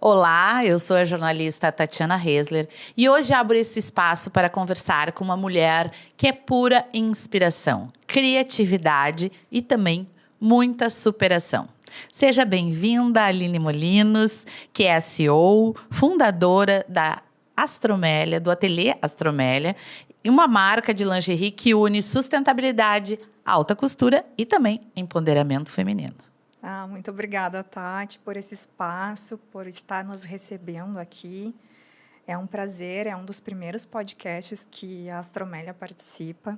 Olá, eu sou a jornalista Tatiana Hesler e hoje abro esse espaço para conversar com uma mulher que é pura inspiração, criatividade e também muita superação. Seja bem-vinda, Aline Molinos, que é a CEO, fundadora da Astromélia, do Ateliê Astromélia, e uma marca de lingerie que une sustentabilidade, alta costura e também empoderamento feminino. Muito obrigada, Tati, por esse espaço, por estar nos recebendo aqui. É um prazer, é um dos primeiros podcasts que a Astromélia participa.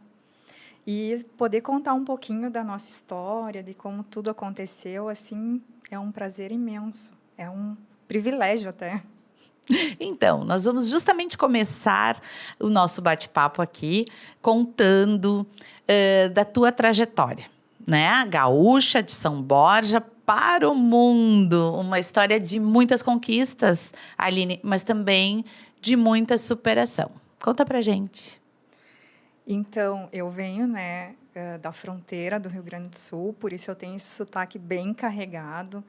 E poder contar um pouquinho da nossa história, de como tudo aconteceu, assim, é um prazer imenso. É um privilégio até. Então, nós vamos justamente começar o nosso bate-papo aqui contando da tua trajetória, né? Gaúcha de São Borja para o mundo. Uma história de muitas conquistas, Aline, mas também de muita superação. Conta pra gente. Então, eu venho, da fronteira do Rio Grande do Sul, por isso eu tenho esse sotaque bem carregado.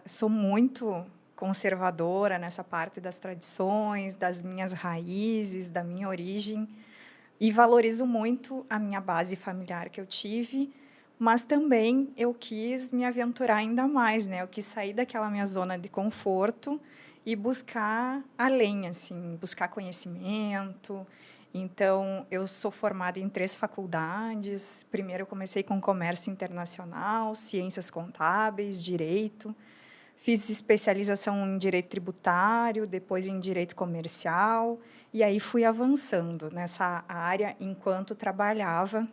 Sou muito conservadora nessa parte das tradições, das minhas raízes, da minha origem, e valorizo muito a minha base familiar que eu tive, mas também eu quis me aventurar ainda mais, né? Eu quis sair daquela minha zona de conforto e buscar além, assim, buscar conhecimento. Então, eu sou formada em 3 faculdades. Primeiro, eu comecei com comércio internacional, ciências contábeis, direito. Fiz especialização em direito tributário, depois em direito comercial, e aí fui avançando nessa área enquanto trabalhava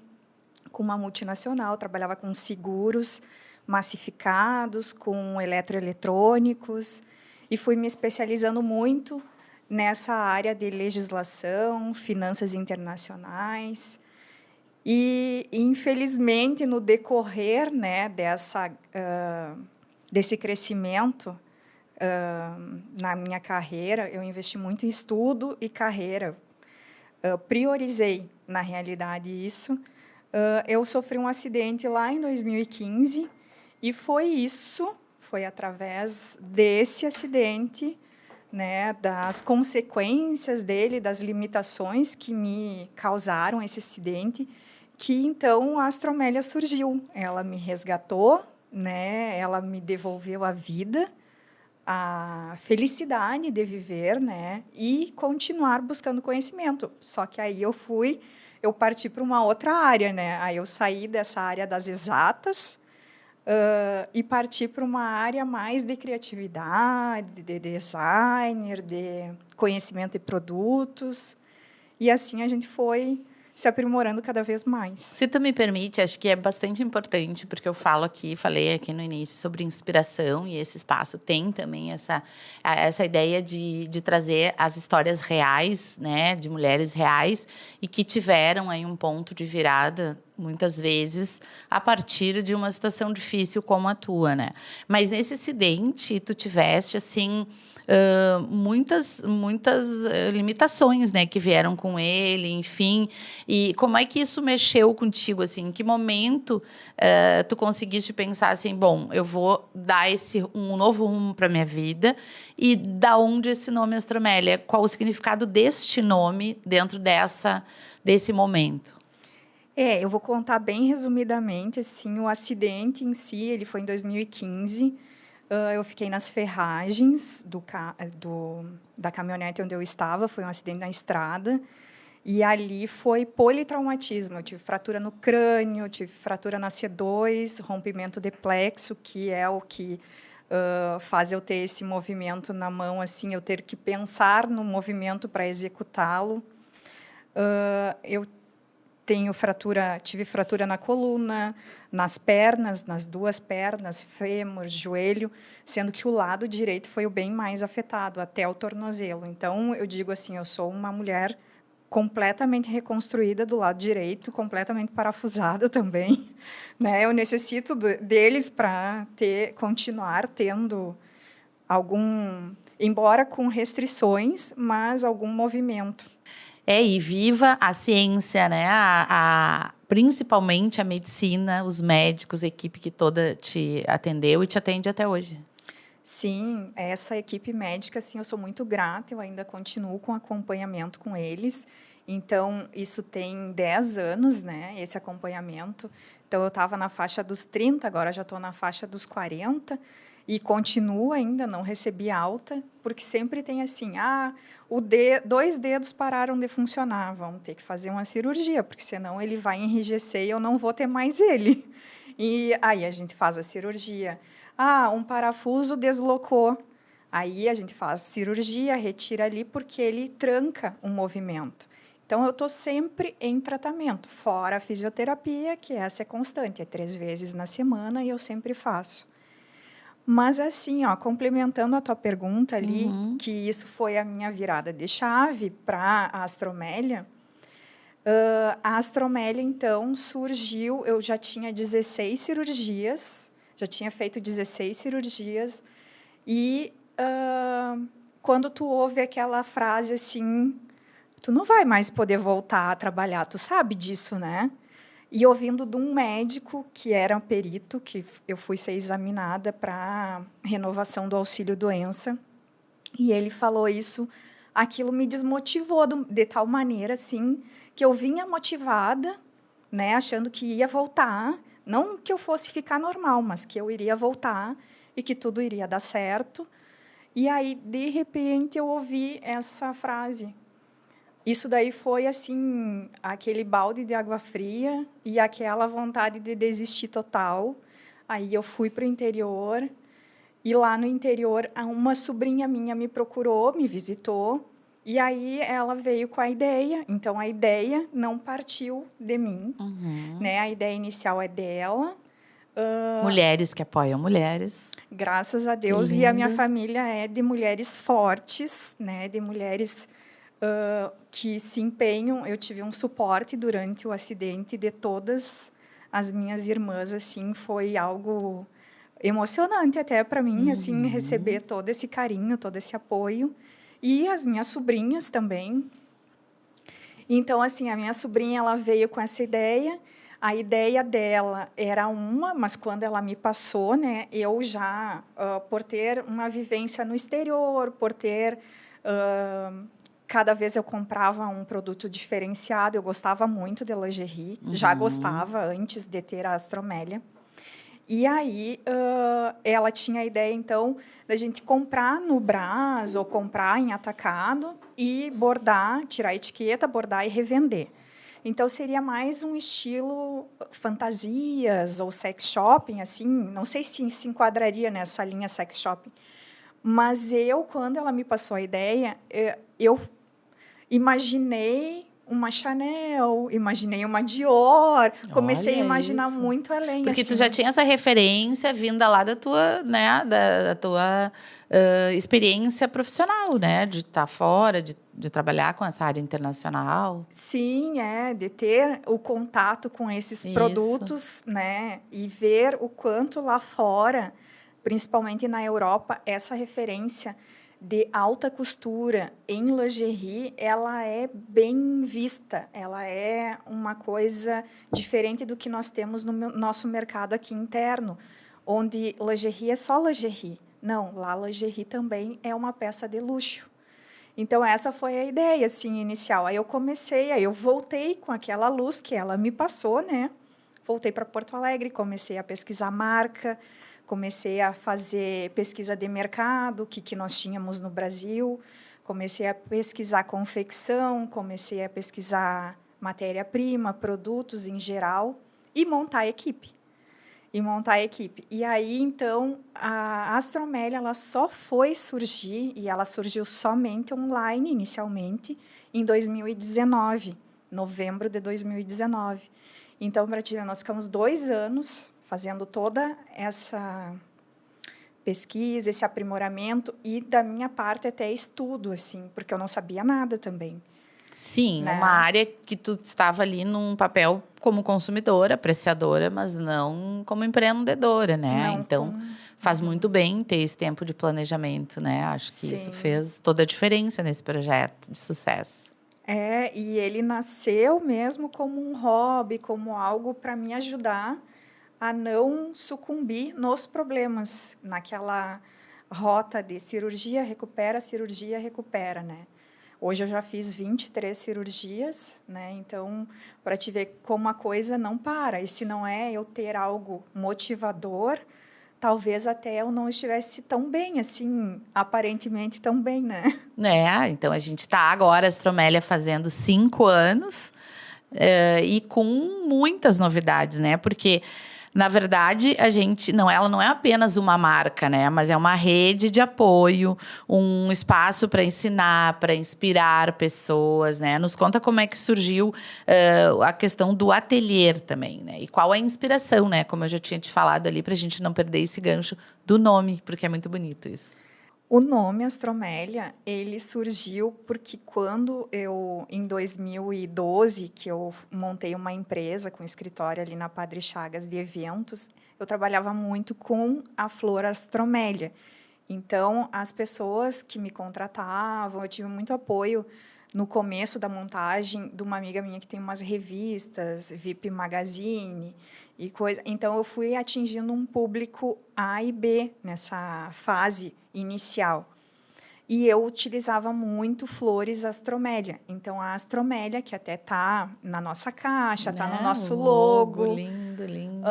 com uma multinacional, trabalhava com seguros massificados, com eletroeletrônicos, e fui me especializando muito nessa área de legislação, finanças internacionais. E infelizmente, no decorrer, desse crescimento na minha carreira, eu investi muito em estudo e carreira. Priorizei, na realidade, isso. Eu sofri um acidente lá em 2015 e foi através desse acidente, né, das consequências dele, das limitações que me causaram esse acidente, que então a Astromélia surgiu. Ela me resgatou, né? Ela me devolveu a vida, a felicidade de viver, né? E continuar buscando conhecimento. Só que aí eu parti para uma outra área, né? Aí eu saí dessa área das exatas e parti para uma área mais de criatividade, de designer, de conhecimento de produtos. E assim a gente foi se aprimorando cada vez mais. Se tu me permite, acho que é bastante importante, porque eu falei aqui no início sobre inspiração, e esse espaço tem também essa ideia de trazer as histórias reais, né, de mulheres reais, e que tiveram aí um ponto de virada, muitas vezes, a partir de uma situação difícil como a tua, né? Mas nesse acidente, tu tiveste, assim, muitas limitações, né, que vieram com ele, enfim. E como é que isso mexeu contigo, assim? Em que momento tu conseguiste pensar assim, bom, eu vou dar um novo rumo para minha vida? E da onde esse nome Astromélia? Qual o significado deste nome dentro desse momento? Eu vou contar bem resumidamente, assim, o acidente em si, ele foi em 2015. Eu fiquei nas ferragens da caminhonete onde eu estava, foi um acidente na estrada, e ali foi politraumatismo. Eu tive fratura no crânio, tive fratura na C2, rompimento de plexo, que é o que faz eu ter esse movimento na mão, assim, eu ter que pensar no movimento para executá-lo. Eu tive fratura na coluna, nas pernas, nas 2 pernas, fêmur, joelho, sendo que o lado direito foi o bem mais afetado, até o tornozelo. Então, eu digo assim, eu sou uma mulher completamente reconstruída do lado direito, completamente parafusada também, né? Eu necessito deles para continuar tendo embora com restrições, mas algum movimento. E viva a ciência, né? Principalmente a medicina, os médicos, a equipe que toda te atendeu e te atende até hoje. Sim, essa equipe médica, assim, eu sou muito grata, eu ainda continuo com acompanhamento com eles. Então, isso tem 10 anos, né, esse acompanhamento. Então, eu estava na faixa dos 30, agora já estou na faixa dos 40 e continuo ainda, não recebi alta, porque sempre tem assim, dois dedos pararam de funcionar, vamos ter que fazer uma cirurgia, porque senão ele vai enrijecer e eu não vou ter mais ele. E aí a gente faz a cirurgia. Um parafuso deslocou. Aí a gente faz cirurgia, retira ali, porque ele tranca o movimento. Então, eu estou sempre em tratamento, fora a fisioterapia, que essa é constante, é 3 vezes na semana e eu sempre faço. Mas, assim, complementando a tua pergunta ali, que isso foi a minha virada de chave para a astromélia, a astromélia, então, surgiu, eu já tinha 16 cirurgias, já tinha feito 16 cirurgias, e quando tu ouve aquela frase assim, tu não vai mais poder voltar a trabalhar, tu sabe disso, né? E ouvindo de um médico que era um perito, que eu fui ser examinada para renovação do auxílio-doença, e ele falou isso, aquilo me desmotivou de tal maneira, assim, que eu vinha motivada, né, achando que ia voltar, não que eu fosse ficar normal, mas que eu iria voltar e que tudo iria dar certo. E aí, de repente, eu ouvi essa frase. Isso daí foi, assim, aquele balde de água fria e aquela vontade de desistir total. Aí eu fui para o interior e lá no interior uma sobrinha minha me procurou, me visitou e aí ela veio com a ideia. Então, a ideia não partiu de mim, né? A ideia inicial é dela. Mulheres que apoiam mulheres. Graças a Deus. E a minha família é de mulheres fortes, né? De mulheres que se empenham. Eu tive um suporte durante o acidente de todas as minhas irmãs, assim, foi algo emocionante até para mim, assim, receber todo esse carinho, todo esse apoio. E as minhas sobrinhas também. Então, assim, a minha sobrinha, ela veio com essa ideia. A ideia dela era uma, mas quando ela me passou, né, eu já, por ter uma vivência no exterior, por ter cada vez eu comprava um produto diferenciado. Eu gostava muito de lingerie, já gostava antes de ter a Astromélia. E aí, ela tinha a ideia, então, da gente comprar no Brás ou comprar em atacado e bordar, tirar a etiqueta, bordar e revender. Então, seria mais um estilo fantasias ou sex shopping, assim. Não sei se enquadraria nessa linha sex shopping. Mas quando ela me passou a ideia, eu imaginei uma Chanel, imaginei uma Dior, comecei a imaginar muito além. Porque assim. Tu já tinha essa referência vinda lá da tua, né, da tua experiência profissional, né, de estar fora, de trabalhar com essa área internacional. Sim, de ter o contato com esses produtos, né, e ver o quanto lá fora, principalmente na Europa, essa referência de alta costura em lingerie, ela é bem vista, ela é uma coisa diferente do que nós temos no nosso mercado aqui interno, onde lingerie é só lingerie. Não, lá lingerie também é uma peça de luxo. Então, essa foi a ideia, assim, inicial. Aí eu voltei com aquela luz que ela me passou, né? Voltei para Porto Alegre, comecei a pesquisar marca, comecei a fazer pesquisa de mercado, o que nós tínhamos no Brasil, comecei a pesquisar confecção, comecei a pesquisar matéria-prima, produtos em geral e montar a equipe. E aí, então, a Astromélia ela só foi surgir, e ela surgiu somente online, inicialmente, em 2019, novembro de 2019. Então, para ti, nós ficamos 2 anos fazendo toda essa pesquisa, esse aprimoramento, e da minha parte até estudo, assim, porque eu não sabia nada também. Sim, né? uma área que tu estava ali num papel como consumidora, apreciadora, mas não como empreendedora, né? Não Então, faz muito bem ter esse tempo de planejamento, né? Acho que isso fez toda a diferença nesse projeto de sucesso. E ele nasceu mesmo como um hobby, como algo para me ajudar a não sucumbir nos problemas, naquela rota de cirurgia, recupera, né? Hoje eu já fiz 23 cirurgias, né? Então, para te ver como a coisa não para. E se não é eu ter algo motivador, talvez até eu não estivesse tão bem, assim, aparentemente tão bem, né? Então a gente está agora, a Astromélia, fazendo 5 anos e com muitas novidades, né? Porque, na verdade, ela não é apenas uma marca, né? Mas é uma rede de apoio, um espaço para ensinar, para inspirar pessoas, né? Nos conta como é que surgiu a questão do ateliê também, né? E qual a inspiração, né? Como eu já tinha te falado ali, para a gente não perder esse gancho do nome, porque é muito bonito isso. O nome Astromélia, ele surgiu porque em 2012, que eu montei uma empresa com escritório ali na Padre Chagas de eventos, eu trabalhava muito com a flor Astromélia. Então, as pessoas que me contratavam, eu tive muito apoio no começo da montagem de uma amiga minha que tem umas revistas, VIP Magazine e coisa. Então, eu fui atingindo um público A e B nessa fase inicial. E eu utilizava muito flores Astromélia. Então, a Astromélia, que até está na nossa caixa, está no nosso logo. Lindo, lindo.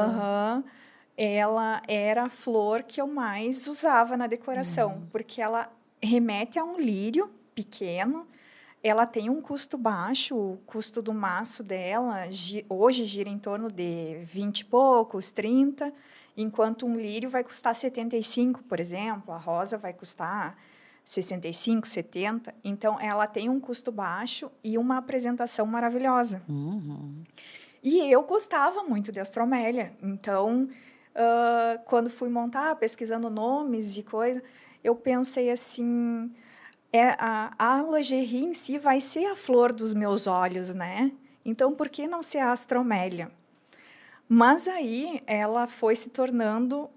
Ela era a flor que eu mais usava na decoração, porque ela remete a um lírio pequeno, ela tem um custo baixo, o custo do maço dela hoje gira em torno de 20 e poucos, 30, enquanto um lírio vai custar 75, por exemplo, a rosa vai custar 65, 70. Então, ela tem um custo baixo e uma apresentação maravilhosa. E eu gostava muito de Astromélia. Então, quando fui montar, pesquisando nomes e coisa, eu pensei assim, a lingerie em si vai ser a flor dos meus olhos, né? Então, por que não ser a Astromélia? Mas aí ela foi se tornando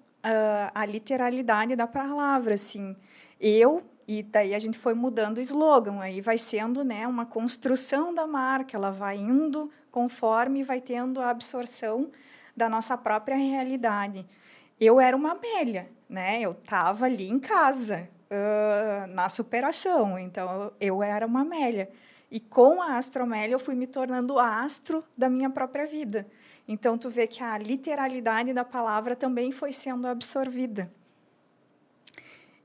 a literalidade da palavra, assim. E daí a gente foi mudando o slogan, aí vai sendo, né, uma construção da marca, ela vai indo conforme vai tendo a absorção da nossa própria realidade. Eu era uma abelha, né? Eu estava ali em casa, na superação, então eu era uma Amélia. E com a Astromélia eu fui me tornando astro da minha própria vida. Então tu vê que a literalidade da palavra também foi sendo absorvida.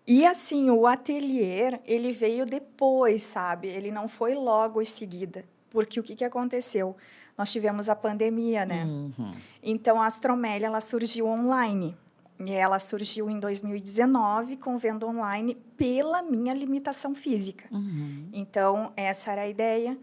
E assim, o ateliê, ele veio depois, sabe? Ele não foi logo em seguida, porque o que aconteceu? Nós tivemos a pandemia, né? Então a Astromélia, ela surgiu online. E ela surgiu em 2019 com venda online pela minha limitação física. Então, essa era a ideia.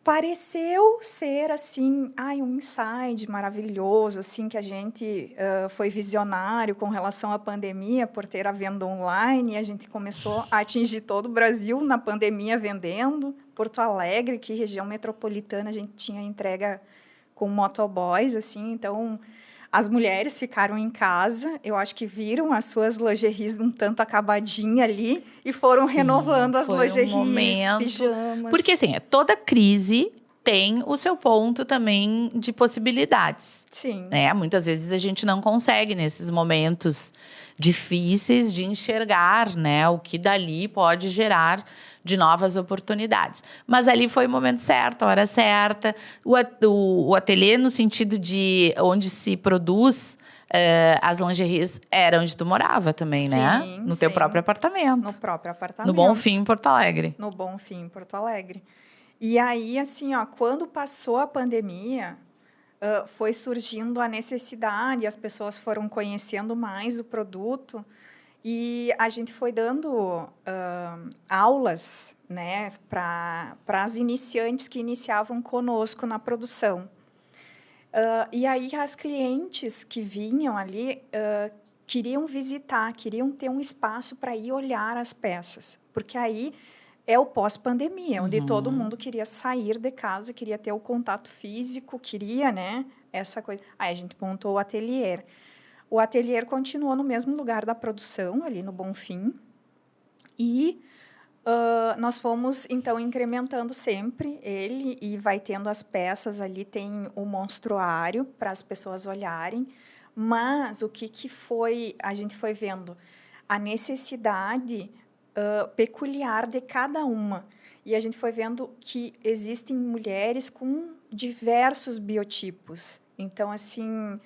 Pareceu ser assim, um insight maravilhoso, assim, que a gente foi visionário com relação à pandemia por ter a venda online. E a gente começou a atingir todo o Brasil na pandemia vendendo. Porto Alegre, que região metropolitana, a gente tinha entrega com motoboys, assim, então as mulheres ficaram em casa, eu acho que viram as suas lingeries um tanto acabadinha ali e foram renovando as lingeries, pijamas. Porque, assim, toda crise tem o seu ponto também de possibilidades. Sim. Né? Muitas vezes a gente não consegue, nesses momentos difíceis, de enxergar, né, o que dali pode gerar de novas oportunidades. Mas ali foi o momento certo, a hora certa. O ateliê, no sentido de onde se produz as lingeries, era onde tu morava também, Sim, né? No teu próprio apartamento. No próprio apartamento. No Bonfim, em Porto Alegre. No Bonfim, em Porto Alegre. E aí, assim, quando passou a pandemia, foi surgindo a necessidade, as pessoas foram conhecendo mais o produto e a gente foi dando aulas, né, para as iniciantes que iniciavam conosco na produção. E aí as clientes que vinham ali queriam visitar, queriam ter um espaço para ir olhar as peças, porque aí é o pós-pandemia, onde todo mundo queria sair de casa, queria ter o contato físico, queria, né, essa coisa. Aí a gente montou o ateliê. O ateliê continuou no mesmo lugar da produção, ali no Bonfim, e nós fomos, então, incrementando sempre ele e vai tendo as peças ali, tem o monstruário para as pessoas olharem, mas o que foi, a gente foi vendo? a necessidade peculiar de cada uma. E a gente foi vendo que existem mulheres com diversos biotipos. Então, assim,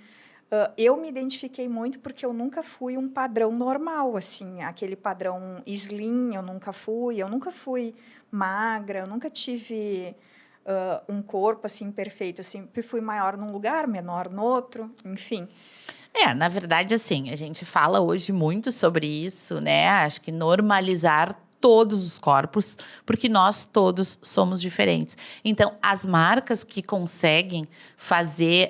eu me identifiquei muito porque eu nunca fui um padrão normal, assim, aquele padrão slim, eu nunca fui magra, eu nunca tive um corpo, assim, perfeito. Eu sempre fui maior num lugar, menor no outro, enfim. Na verdade, assim, a gente fala hoje muito sobre isso, né? Acho que normalizar todos os corpos, porque nós todos somos diferentes. Então, as marcas que conseguem fazer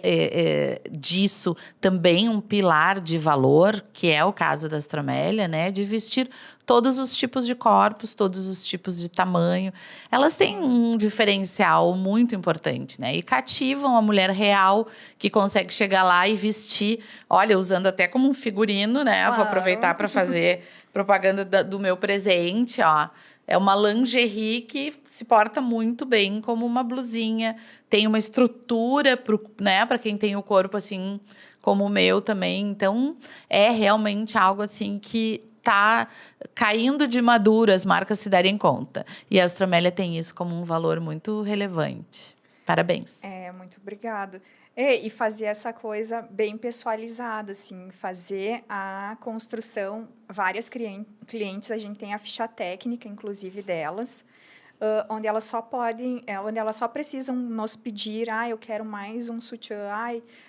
disso também um pilar de valor, que é o caso da Astromélia, né? De vestir todos os tipos de corpos, todos os tipos de tamanho. Elas têm um diferencial muito importante, né? E cativam a mulher real que consegue chegar lá e vestir, olha, usando até como um figurino, né? Claro. Vou aproveitar para fazer propaganda do meu presente, ó. É uma lingerie que se porta muito bem como uma blusinha. Tem uma estrutura né, para quem tem o corpo assim como o meu também. Então, é realmente algo assim que tá caindo de maduro as marcas se darem conta. E a Astromélia tem isso como um valor muito relevante. Parabéns. Muito obrigada. E fazer essa coisa bem pessoalizada, assim, fazer a construção. Várias clientes, a gente tem a ficha técnica, inclusive delas, onde elas só onde elas só precisam nos pedir, eu quero mais um sutiã,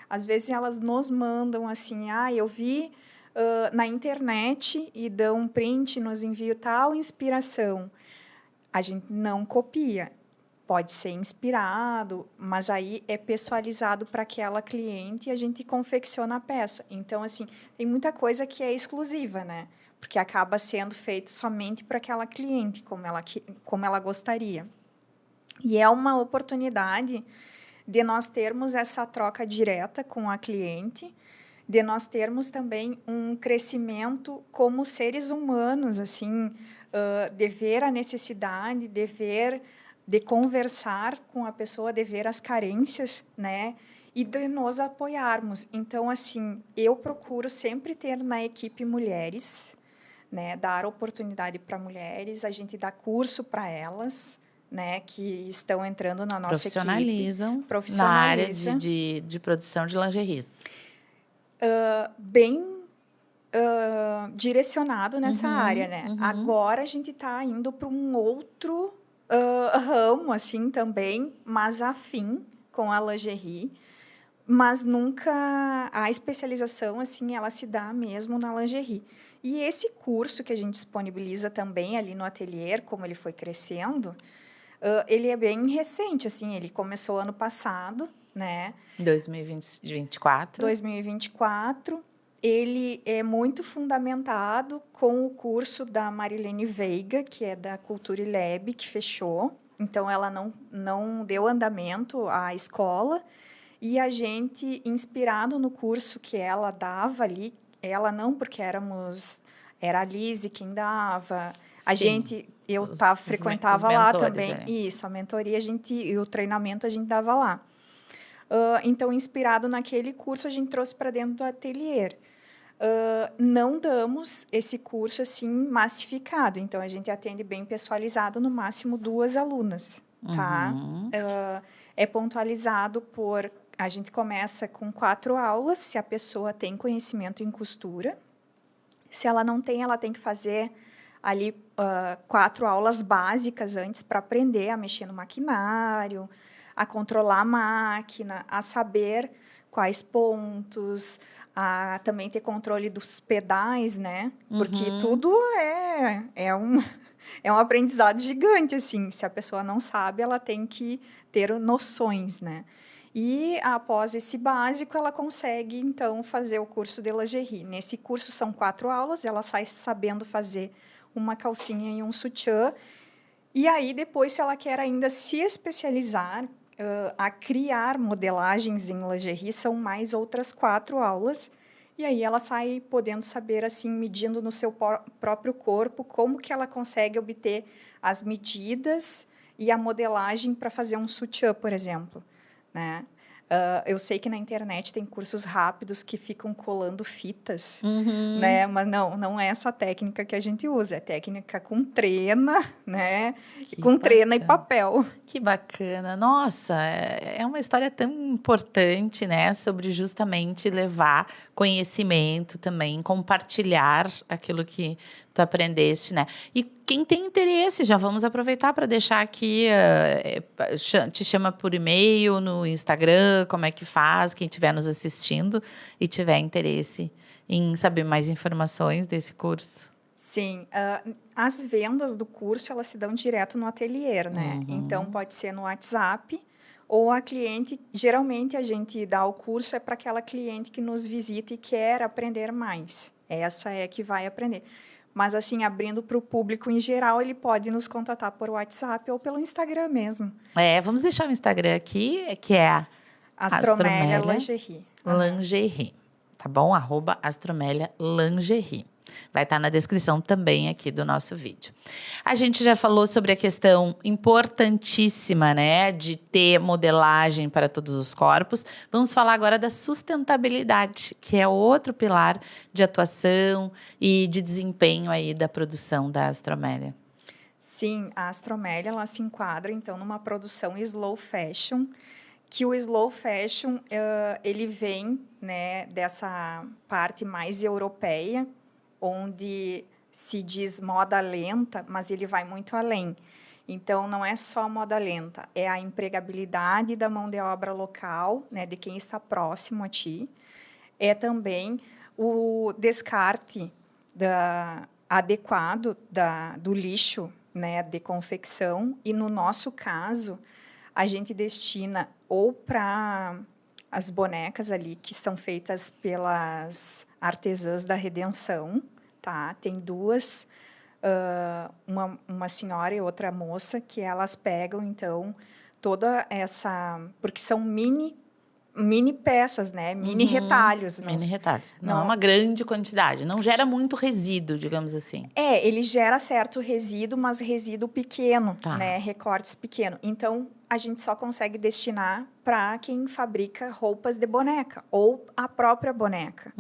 às vezes elas nos mandam assim, eu vi na internet e dão um print, nos envio tal inspiração. A gente não copia. Pode ser inspirado, mas aí é pessoalizado para aquela cliente e a gente confecciona a peça. Então, assim, tem muita coisa que é exclusiva, né? Porque acaba sendo feito somente para aquela cliente, como ela gostaria. E é uma oportunidade de nós termos essa troca direta com a cliente, de nós termos também um crescimento como seres humanos, assim, de ver a necessidade, de conversar com a pessoa, de ver as carências, né? E de nos apoiarmos. Então, assim, eu procuro sempre ter na equipe mulheres, né? Dar oportunidade para mulheres, a gente dá curso para elas, né? Que estão entrando na nossa equipe. Na área de produção de lingeries. Bem direcionado nessa área, né? Agora a gente está indo para um outro ramo, assim, também, mas afim com a lingerie, mas nunca a especialização, assim, ela se dá mesmo na lingerie. E esse curso que a gente disponibiliza também ali no ateliê, como ele foi crescendo, ele é bem recente, assim, ele começou ano passado, né? 2024. 2024. Ele é muito fundamentado com o curso da Marilene Veiga, que é da Culture Lab, que fechou. Então, ela não deu andamento à escola. E a gente, inspirado no curso que ela dava ali, ela não, porque era a Lise quem dava. Eu frequentava lá também. Isso, a mentoria e o treinamento a gente dava lá. Então, inspirado naquele curso, a gente trouxe para dentro do ateliê. Não damos esse curso assim massificado, então a gente atende bem pessoalizado, no máximo 2 alunas, tá? É pontualizado a gente começa com 4 aulas, se a pessoa tem conhecimento em costura. Se ela não tem, ela tem que fazer ali 4 aulas básicas antes para aprender a mexer no maquinário, a controlar a máquina, a saber quais pontos, a também ter controle dos pedais, né? Porque tudo é um aprendizado gigante, assim. Se a pessoa não sabe, ela tem que ter noções, né? E, após esse básico, ela consegue, então, fazer o curso de lingerie. Nesse curso, são 4 aulas, ela sai sabendo fazer uma calcinha e um sutiã. E aí, depois, se ela quer ainda se especializar a criar modelagens em lingerie, são mais outras 4 aulas. E aí ela sai podendo saber, assim, medindo no seu próprio corpo, como que ela consegue obter as medidas e a modelagem para fazer um sutiã, por exemplo, né? Eu sei que na internet tem cursos rápidos que ficam colando fitas, Uhum. né? Mas não é essa técnica que a gente usa. É técnica com trena, né? Que Com trena e bacana. papel. Que bacana. Nossa, é uma história tão importante, né? Sobre justamente levar conhecimento também, compartilhar aquilo que tu aprendeste, né? E quem tem interesse, já vamos aproveitar para deixar aqui, te chama por e-mail, no Instagram, como é que faz, quem estiver nos assistindo e tiver interesse em saber mais informações desse curso. Sim, as vendas do curso, elas se dão direto no ateliê, né? Então, pode ser no WhatsApp ou a cliente... Geralmente, a gente dá o curso para aquela cliente que nos visita e quer aprender mais. Essa é que vai aprender. Mas, assim, abrindo para o público em geral, ele pode nos contatar por WhatsApp ou pelo Instagram mesmo. Vamos deixar o Instagram aqui, que é a Astromélia Astromélia Lingerie. Lingerie, tá bom? @Astromélia Lingerie. Vai estar na descrição também aqui do nosso vídeo. A gente já falou sobre a questão importantíssima, né, de ter modelagem para todos os corpos. Vamos falar agora da sustentabilidade, que é outro pilar de atuação e de desempenho aí da produção da Astromélia. Sim, a Astromélia, ela se enquadra, então, numa produção slow fashion, que o slow fashion, ele vem, né, dessa parte mais europeia, onde se diz moda lenta, mas ele vai muito além. Então, não é só moda lenta, é a empregabilidade da mão de obra local, né, de quem está próximo a ti. É também o descarte adequado do lixo, né, de confecção. E, no nosso caso, a gente destina ou para as bonecas ali, que são feitas pelas artesãs da Redenção, tá? Tem duas, uma senhora e outra moça, que elas pegam, então, toda essa... Porque são mini peças, né? Mini retalhos. Mini retalhos. Não é uma grande quantidade. Não gera muito resíduo, digamos assim. Ele gera certo resíduo, mas resíduo pequeno, Tá. né? Recortes pequenos. Então, a gente só consegue destinar para quem fabrica roupas de boneca ou a própria boneca,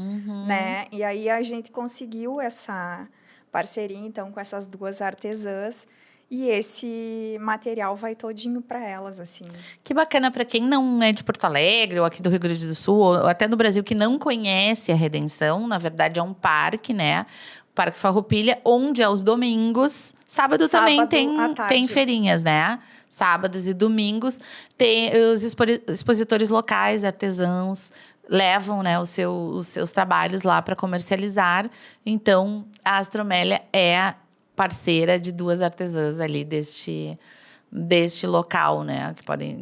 né? E aí a gente conseguiu essa parceria, então, com essas duas artesãs. E esse material vai todinho para elas, assim. Que bacana para quem não é de Porto Alegre, ou aqui do Rio Grande do Sul, ou até no Brasil, que não conhece a Redenção. Na verdade, é um parque, né? O Parque Farroupilha, onde aos domingos, sábado também tem feirinhas, né? Sábados e domingos, tem os expositores locais, artesãos, levam, né, os seus trabalhos lá para comercializar. Então, a Astromélia é parceira de duas artesãs ali deste local, né?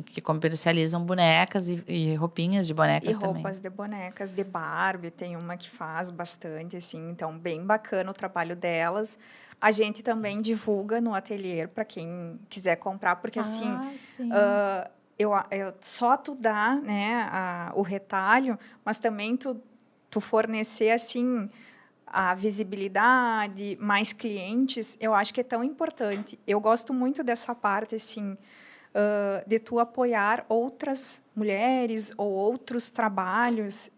Que comercializam bonecas e roupinhas de bonecas também. E roupas de bonecas de Barbie, tem uma que faz bastante, assim, então bem bacana o trabalho delas. A gente também divulga no ateliê para quem quiser comprar, porque só tu dá, né, o retalho, mas também tu fornecer assim a visibilidade, mais clientes, eu acho que é tão importante. Eu gosto muito dessa parte, assim, de tu apoiar outras mulheres ou outros trabalhos.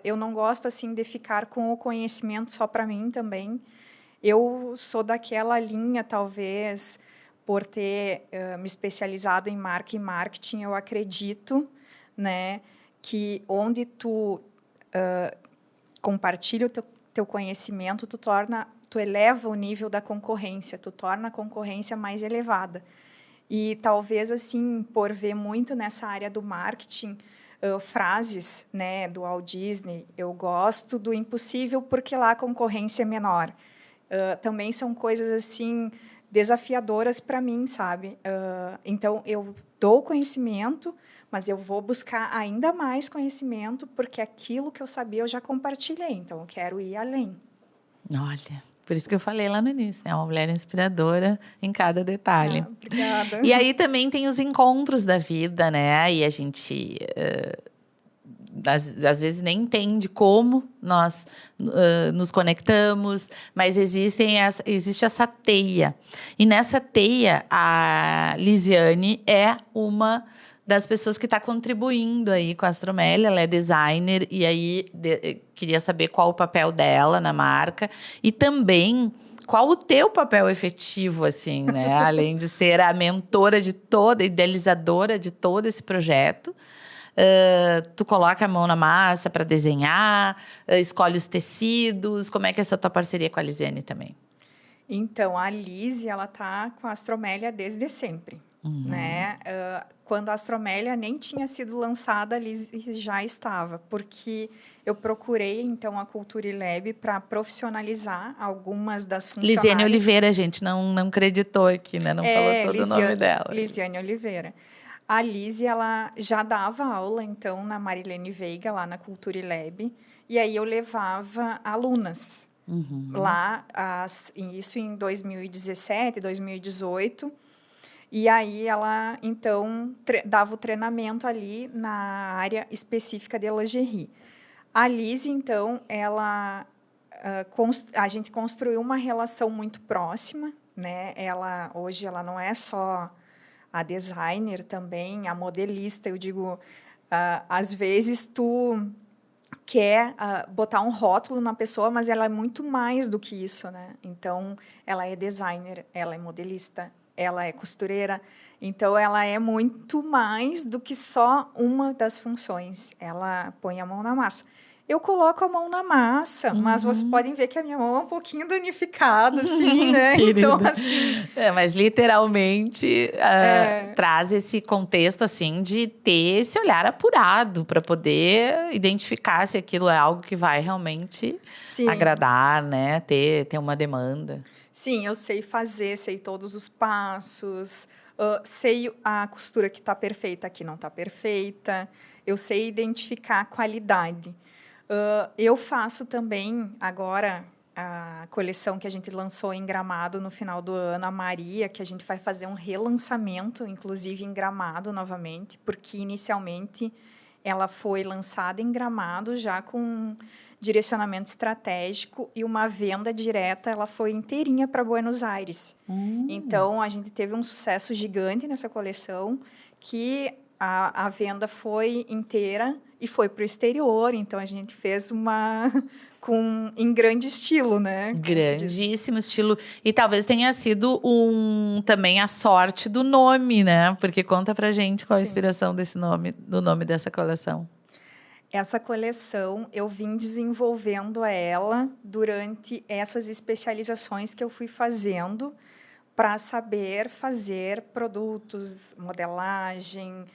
Eu não gosto, assim, de ficar com o conhecimento só para mim também. Eu sou daquela linha, talvez, por ter me especializado em marca e marketing, eu acredito, né, que onde tu compartilha o teu conhecimento, tu eleva o nível da concorrência, tu torna a concorrência mais elevada. E talvez, assim, por ver muito nessa área do marketing, frases, né, do Walt Disney, eu gosto do impossível porque lá a concorrência é menor. Também são coisas, assim, desafiadoras para mim, sabe? Então, eu dou conhecimento, mas eu vou buscar ainda mais conhecimento, porque aquilo que eu sabia eu já compartilhei, então eu quero ir além. Olha, por isso que eu falei lá no início, é uma mulher inspiradora em cada detalhe. Obrigada. E aí também tem os encontros da vida, né? E a gente às vezes nem entende como nós nos conectamos, mas existe essa teia. E nessa teia, a Lisiane é uma das pessoas que está contribuindo aí com a Astromélia. Ela é designer e aí queria saber qual o papel dela na marca e também qual o teu papel efetivo, assim, né? Além de ser a mentora de toda, idealizadora de todo esse projeto. Tu coloca a mão na massa para desenhar, escolhe os tecidos. Como é que é essa tua parceria com a Lisiane também? Então, a Lise, ela tá com a Astromélia desde sempre, né? Quando a Astromélia nem tinha sido lançada, a Lise já estava, porque eu procurei, então, a Culture Lab para profissionalizar algumas das funcionárias. Lisiane Oliveira, a gente não acreditou aqui, né? Não falou todo o nome dela. Lisiane Oliveira. A Lise, ela já dava aula, então, na Marilene Veiga, lá na Culture Lab, e aí eu levava alunas lá, isso em 2017, 2018, e aí ela, então, dava o treinamento ali na área específica de lingerie. A Lise, então, ela, a gente construiu uma relação muito próxima, né? Hoje ela não é só a designer também, a modelista, eu digo, às vezes tu quer botar um rótulo na pessoa, mas ela é muito mais do que isso, né? Então, ela é designer, ela é modelista, ela é costureira, então ela é muito mais do que só uma das funções. Ela põe a mão na massa. Eu coloco a mão na massa, mas vocês podem ver que a minha mão é um pouquinho danificada, assim, né? Então, assim... mas literalmente traz esse contexto, assim, de ter esse olhar apurado para poder identificar se aquilo é algo que vai realmente agradar, né? Ter uma demanda. Sim, eu sei fazer, sei todos os passos, sei a costura que está perfeita, a que não está perfeita. Eu sei identificar a qualidade. Eu faço também, agora, a coleção que a gente lançou em Gramado no final do ano, a Maria, que a gente vai fazer um relançamento, inclusive em Gramado novamente, porque inicialmente ela foi lançada em Gramado já com direcionamento estratégico e uma venda direta, ela foi inteirinha para Buenos Aires. Então, a gente teve um sucesso gigante nessa coleção, que a venda foi inteira e foi para o exterior, então a gente fez em grande estilo, né? Grandíssimo estilo. E talvez tenha sido também a sorte do nome, né? Porque conta pra gente qual a inspiração do nome dessa coleção. Essa coleção, eu vim desenvolvendo ela durante essas especializações que eu fui fazendo para saber fazer produtos, modelagem,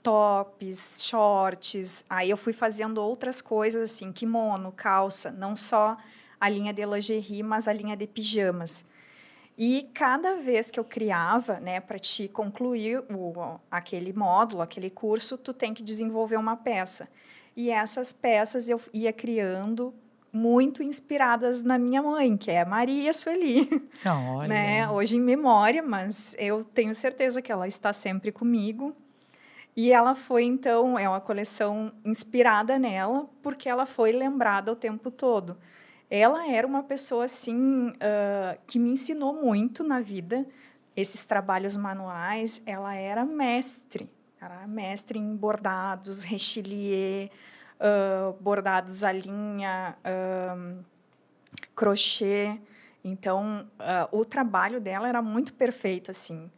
tops, shorts. Aí eu fui fazendo outras coisas, assim, kimono, calça, não só a linha de lingerie, mas a linha de pijamas. E cada vez que eu criava, né, para te concluir aquele módulo, aquele curso, tu tem que desenvolver uma peça. E essas peças eu ia criando muito inspiradas na minha mãe, que é a Maria Sueli. Olha. Né? Hoje em memória, mas eu tenho certeza que ela está sempre comigo. E ela foi, então, é uma coleção inspirada nela, porque ela foi lembrada o tempo todo. Ela era uma pessoa, assim, que me ensinou muito na vida, esses trabalhos manuais. Ela era mestre em bordados, rechilier, bordados à linha, crochê. Então, o trabalho dela era muito perfeito, assim.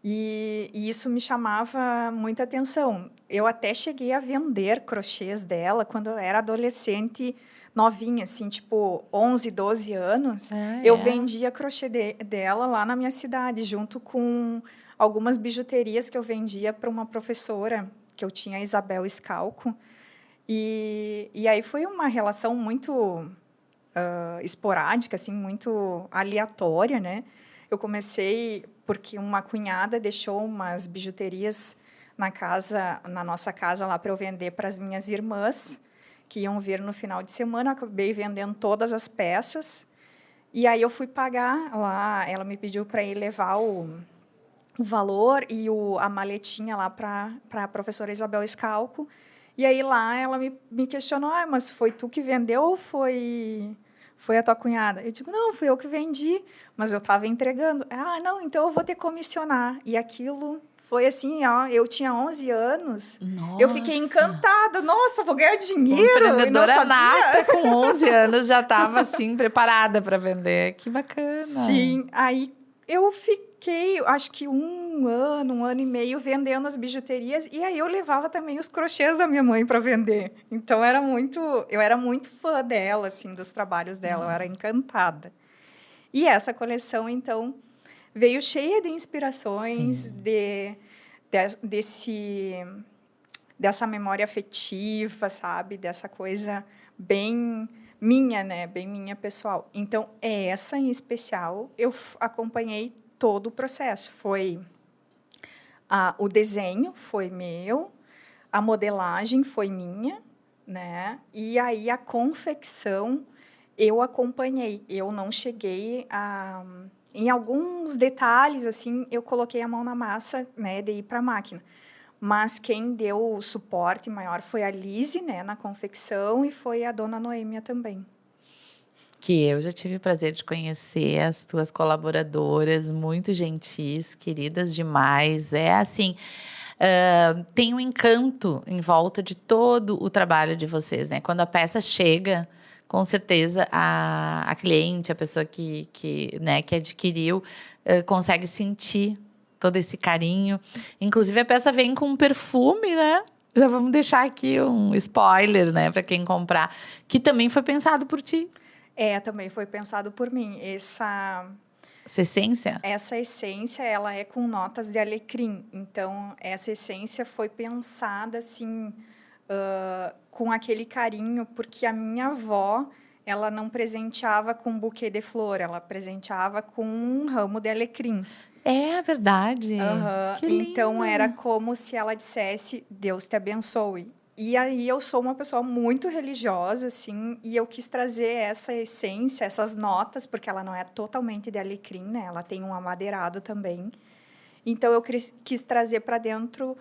E isso me chamava muita atenção. Eu até cheguei a vender crochês dela quando eu era adolescente, novinha, assim, tipo 11, 12 anos. Eu vendia crochê dela lá na minha cidade, junto com algumas bijuterias que eu vendia para uma professora, que eu tinha, a Isabel Scalco. E aí foi uma relação muito esporádica, assim, muito aleatória, né? Eu comecei porque uma cunhada deixou umas bijuterias na nossa casa lá para eu vender para as minhas irmãs, que iam vir no final de semana. Eu acabei vendendo todas as peças. E aí eu fui pagar lá, ela me pediu para ir levar o valor e a maletinha lá para a professora Isabel Scalco. E aí lá ela me questionou: mas foi tu que vendeu ou foi a tua cunhada? Eu digo: não, fui eu que vendi, mas eu estava entregando. Não, então eu vou te comissionar. E aquilo Foi assim, ó, eu tinha 11 anos, eu fiquei Nossa! encantada. Nossa, vou ganhar dinheiro, e não Empreendedora sabia. nata, com 11 anos, já estava, assim, preparada para vender. Que bacana! Sim, aí eu fiquei, acho que um ano e meio vendendo as bijuterias, e aí eu levava também os crochês da minha mãe para vender. Então eu era muito fã dela, assim, dos trabalhos dela, eu era encantada. E essa coleção, então, veio cheia de inspirações desse dessa memória afetiva, sabe? Dessa coisa bem minha, né? Bem minha pessoal. Então, essa em especial, eu acompanhei todo o processo. Foi o desenho foi meu, a modelagem foi minha, né? E aí a confecção eu acompanhei. Eu não cheguei a em alguns detalhes assim, eu coloquei a mão na massa, né, de ir para a máquina. Mas quem deu o suporte maior foi a Lise, né, na confecção, e foi a dona Noêmia também. Que eu já tive o prazer de conhecer as tuas colaboradoras, muito gentis, queridas demais. É assim, tem um encanto em volta de todo o trabalho de vocês, né? Quando a peça chega, com certeza a cliente, a pessoa né, que adquiriu, consegue sentir todo esse carinho. Inclusive, a peça vem com um perfume, né? Já vamos deixar aqui um spoiler, né, para quem comprar, que também foi pensado por ti. Também foi pensado por mim. Essa essência? Essa essência, ela é com notas de alecrim. Então, essa essência foi pensada, assim, com aquele carinho, porque a minha avó, ela não presenteava com um buquê de flor, ela presenteava com um ramo de alecrim. É verdade. Aham. Que Então, era lindo. como se ela dissesse, Deus te abençoe. E aí, eu sou uma pessoa muito religiosa, assim, e eu quis trazer essa essência, essas notas, porque ela não é totalmente de alecrim, né? Ela tem um amadeirado também. Então, eu quis trazer para dentro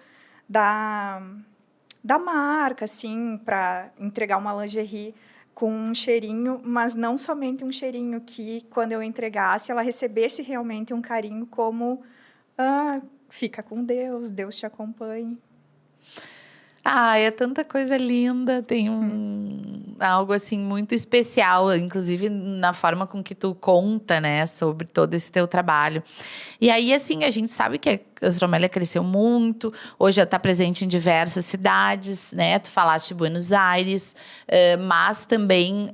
da, da marca, assim, para entregar uma lingerie com um cheirinho, mas não somente um cheirinho que, quando eu entregasse, ela recebesse realmente um carinho como fica com Deus, Deus te acompanhe. É tanta coisa linda, tem algo assim muito especial, inclusive na forma com que tu conta, né, sobre todo esse teu trabalho. E aí, assim, a gente sabe que a Gastromélia cresceu muito, hoje já está presente em diversas cidades, né? Tu falaste de Buenos Aires, mas também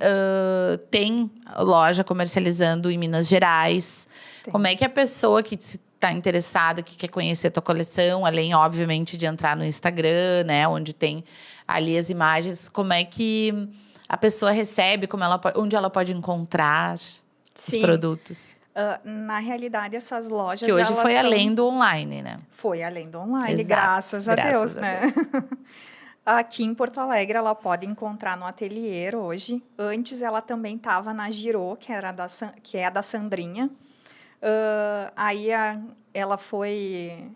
tem loja comercializando em Minas Gerais. Como é que a pessoa que está interessada, que quer conhecer a tua coleção, além, obviamente, de entrar no Instagram, né, onde tem ali as imagens, como é que a pessoa recebe, onde ela pode encontrar os Sim, produtos? na realidade, essas Que lojas, hoje elas foi são... além do online, né? Foi além do online, Exato, graças a Deus, graças a né? Deus. Aqui em Porto Alegre, ela pode encontrar no ateliê hoje. Antes, ela também estava na Giro, que é a da Sandrinha. Aí, ela foi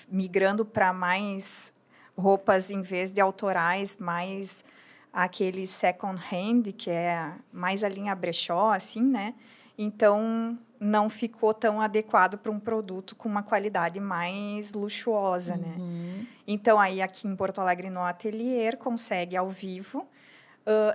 migrando para mais roupas, em vez de autorais, mais aquele second hand, que é mais a linha brechó, assim, né? Então, não ficou tão adequado para um produto com uma qualidade mais luxuosa, né? Então, aí aqui em Porto Alegre, no ateliê, consegue ao vivo.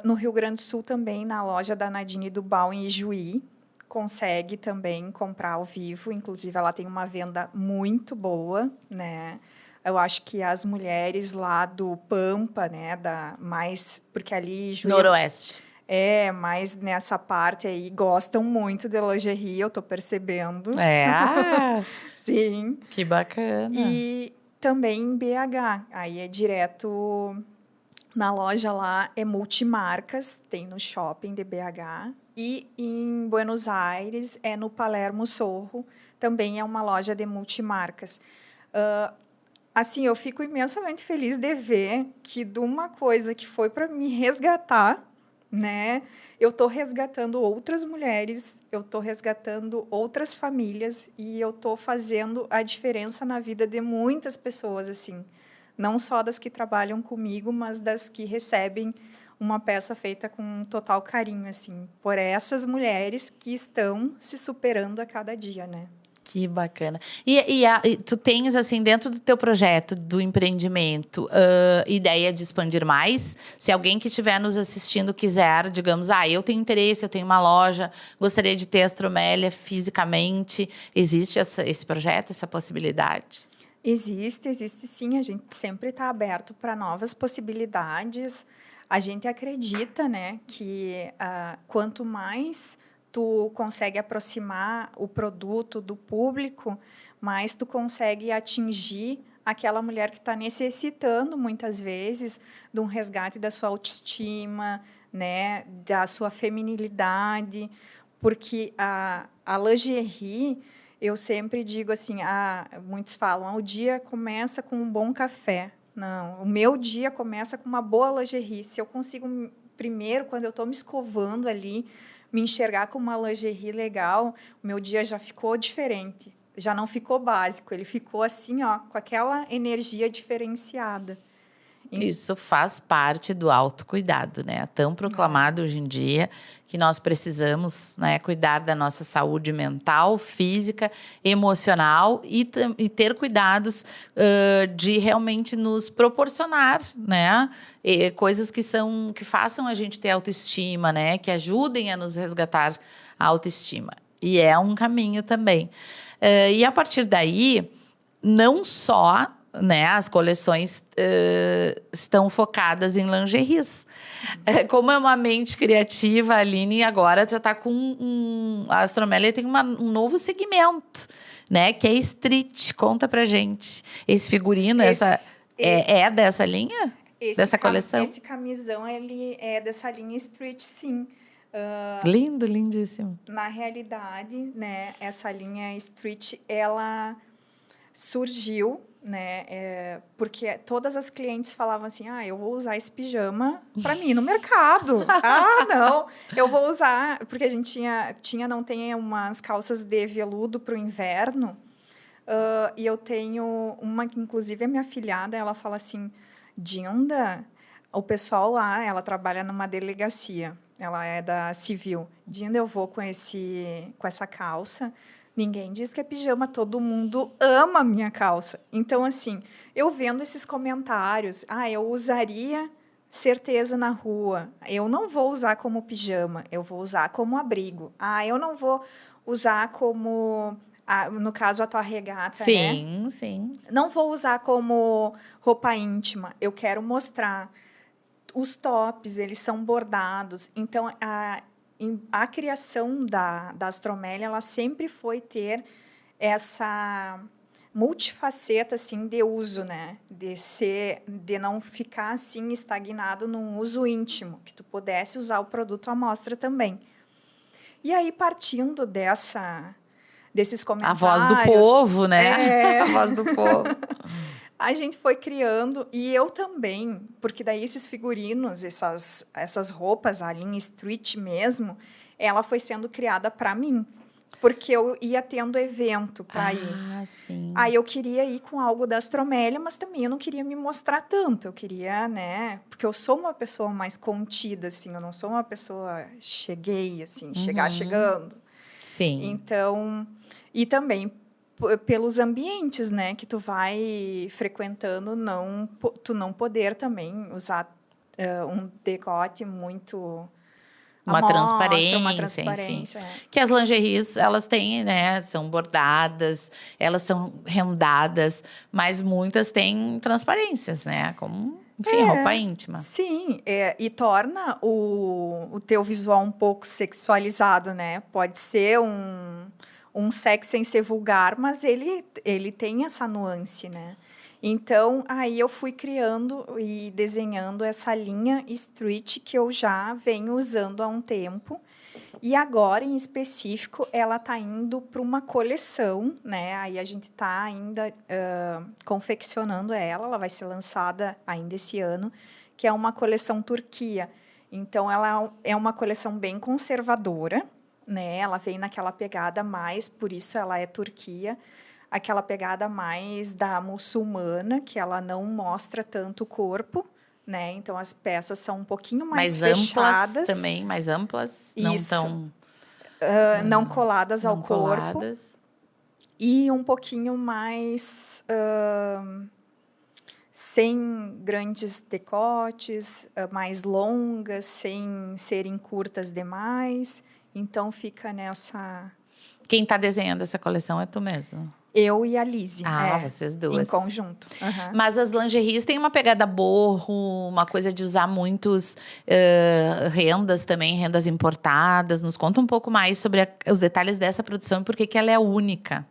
No Rio Grande do Sul também, na loja da Nadine Dubal, em Ijuí, consegue também comprar ao vivo. Inclusive, ela tem uma venda muito boa, né? Eu acho que as mulheres lá do Pampa, né, porque ali Ijuí Noroeste. mais nessa parte aí, gostam muito de lingerie, eu tô percebendo. Sim. Que bacana. E também em BH, aí é direto na loja lá, é multimarcas, tem no shopping de BH. E em Buenos Aires é no Palermo Sorro, também é uma loja de multimarcas. Assim, eu fico imensamente feliz de ver que de uma coisa que foi para me resgatar, né? Eu estou resgatando outras mulheres, eu estou resgatando outras famílias e eu estou fazendo a diferença na vida de muitas pessoas, assim. Não só das que trabalham comigo, mas das que recebem uma peça feita com total carinho, assim, por essas mulheres que estão se superando a cada dia, né? Que bacana. E tu tens, assim, dentro do teu projeto, do empreendimento, ideia de expandir mais? Se alguém que estiver nos assistindo quiser, digamos, eu tenho interesse, eu tenho uma loja, gostaria de ter Astromélia fisicamente, existe esse projeto, essa possibilidade? Existe sim. A gente sempre está aberto para novas possibilidades. A gente acredita, né, que quanto mais tu consegue aproximar o produto do público, mais tu consegue atingir aquela mulher que está necessitando, muitas vezes, de um resgate da sua autoestima, né, da sua feminilidade, porque a lingerie, eu sempre digo assim, muitos falam, o dia começa com um bom café. Não, o meu dia começa com uma boa lingerie. Se eu consigo, primeiro, quando eu estou me escovando ali, me enxergar com uma lingerie legal, o meu dia já ficou diferente. Já não ficou básico, ele ficou assim, ó, com aquela energia diferenciada. Isso faz parte do autocuidado, né? Tão proclamado hoje em dia que nós precisamos, né, cuidar da nossa saúde mental, física, emocional e ter cuidados de realmente nos proporcionar, né, coisas que façam a gente ter autoestima, né, que ajudem a nos resgatar a autoestima. E é um caminho também. E a partir daí, não só, né, as coleções estão focadas em lingeries. Como é uma mente criativa, a Aline agora já está com a Astromélia tem um novo segmento, né, que é street. Conta pra gente. Esse figurino, é dessa linha? Dessa coleção? Esse camisão, ele é dessa linha street, sim. Lindo, lindíssimo. Na realidade, né, essa linha street, ela surgiu, né, porque todas as clientes falavam assim, eu vou usar esse pijama para mim no mercado. Não, eu vou usar, porque a gente não tem umas calças de veludo para o inverno, e eu tenho uma que, inclusive, é minha afilhada, ela fala assim, Dinda, o pessoal lá, ela trabalha numa delegacia, ela é da civil. Dinda, eu vou com essa calça. Ninguém diz que é pijama, todo mundo ama a minha calça. Então, assim, eu vendo esses comentários, eu usaria certeza na rua. Eu não vou usar como pijama, eu vou usar como abrigo. Eu não vou usar como, no caso, a tua regata, sim, né? Sim. Não vou usar como roupa íntima. Eu quero mostrar. Os tops, eles são bordados. Então, a criação da Astromélia, ela sempre foi ter essa multifaceta assim de uso, né? De não ficar assim estagnado num uso íntimo, que tu pudesse usar o produto à mostra também. E aí, partindo desses comentários, a voz do povo, né? A voz do povo. A gente foi criando, e eu também, porque daí esses figurinos, essas roupas, a linha street mesmo, ela foi sendo criada para mim, porque eu ia tendo evento para ir. Sim. Aí eu queria ir com algo da Astromélia, mas também eu não queria me mostrar tanto, eu queria, né, porque eu sou uma pessoa mais contida, assim, eu não sou uma pessoa chegando. Sim. Então, e também pelos ambientes, né, que tu vai frequentando, tu não poder também usar um decote muito uma transparência, enfim. Que as lingeries, elas têm, né, são bordadas, elas são rendadas, mas muitas têm transparências, né, como, enfim, roupa íntima. Sim, e torna o teu visual um pouco sexualizado, né, pode ser um sexo sem ser vulgar, mas ele tem essa nuance, né? Então, aí eu fui criando e desenhando essa linha street que eu já venho usando há um tempo. E agora, em específico, ela está indo para uma coleção, né? Aí a gente está ainda confeccionando ela vai ser lançada ainda esse ano, que é uma coleção Turquia. Então, ela é uma coleção bem conservadora, né? Ela vem naquela pegada mais, por isso ela é Turquia, aquela pegada mais da muçulmana, que ela não mostra tanto o corpo, né? Então as peças são um pouquinho mais fechadas. Amplas também, mais amplas, isso. não tão não coladas ao coladas. corpo. e um pouquinho mais sem grandes decotes, mais longas, sem serem curtas demais. Então, fica nessa... Quem está desenhando essa coleção é tu mesmo? Eu e a Lise. Vocês duas. Em conjunto. Mas as lingeries têm uma pegada boho, uma coisa de usar muitos rendas também, rendas importadas. Nos conta um pouco mais sobre os detalhes dessa produção e por que ela é única.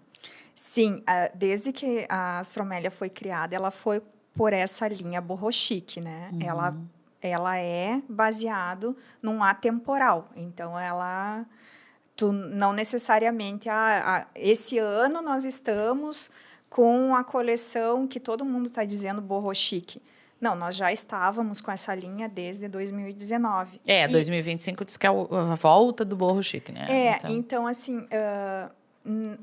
Sim, desde que a Astromélia foi criada, ela foi por essa linha boho chic, né? Ela é baseado num atemporal. Então, tu não necessariamente... esse ano nós estamos com a coleção que todo mundo está dizendo boho chic. Não, nós já estávamos com essa linha desde 2019. 2025 diz que é a volta do boho chic, né? Então assim...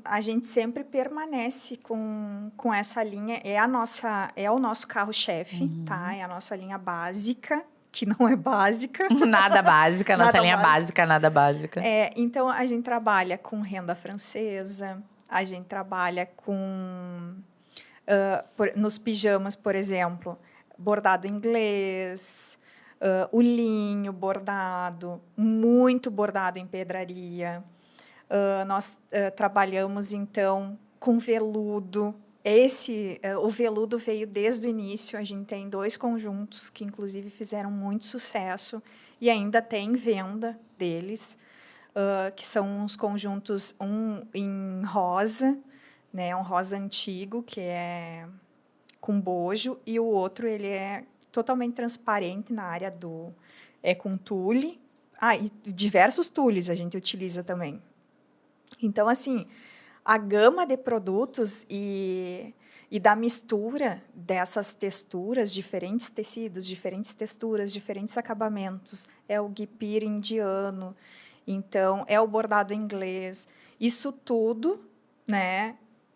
a gente sempre permanece com essa linha. É o nosso carro-chefe, tá? É a nossa linha básica, que não é básica. Nada básica, nossa linha básica, nada básica. Então, a gente trabalha com renda francesa, a gente trabalha com... nos pijamas, por exemplo, bordado inglês, o linho bordado, muito bordado em pedraria. Nós trabalhamos, então, com veludo. O veludo veio desde o início. A gente tem 2 conjuntos que, inclusive, fizeram muito sucesso e ainda tem venda deles, que são uns conjuntos, um em rosa, né, um rosa antigo, que é com bojo, e o outro ele é totalmente transparente na área do... É com tule. E diversos tules a gente utiliza também. Então, assim, a gama de produtos e da mistura dessas texturas, diferentes tecidos, diferentes texturas, diferentes acabamentos, é o guipira indiano, então, é o bordado inglês. Isso tudo, né,